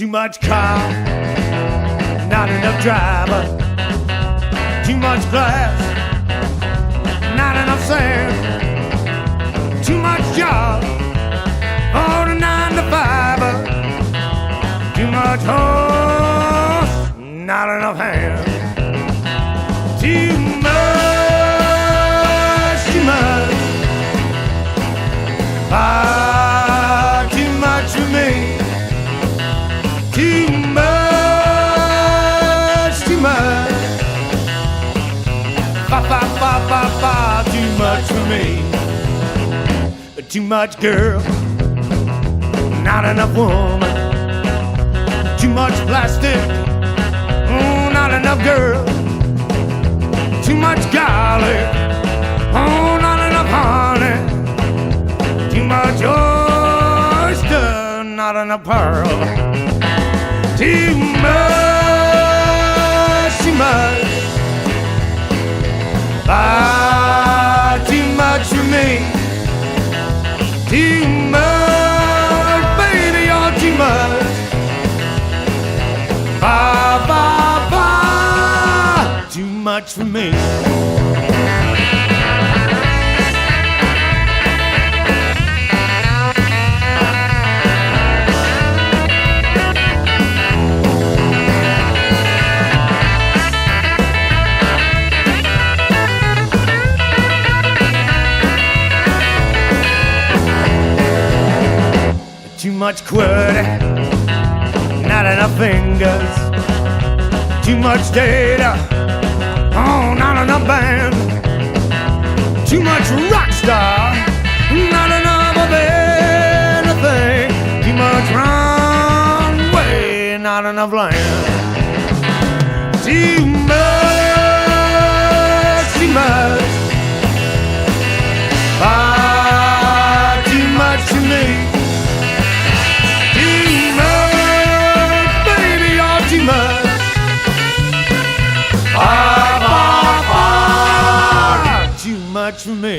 Too much car, not enough driver. Too much glass, not enough sand. Too much job, all the 9 to 5. Too much horse, not enough hand. Too much, too much. Ah, too much for me. Too much, too much. Ba, ba, ba, ba, ba, too much for me. Too much girl, not enough woman. Too much plastic, oh, not enough girl. Too much garlic, oh, not enough honey. Too much oyster, not enough pearl. Too much, too much. Ah, too much for me. Too much, baby, you're too much. Ba, ba, ba, too much for me. Too much QWERTY, not enough fingers. Too much data, oh, not enough band. Too much rock star, not enough of anything. Too much runway, not enough land. Too much, too much. Ah, too much to me. Too much. Ah, bah, bah, too much for me.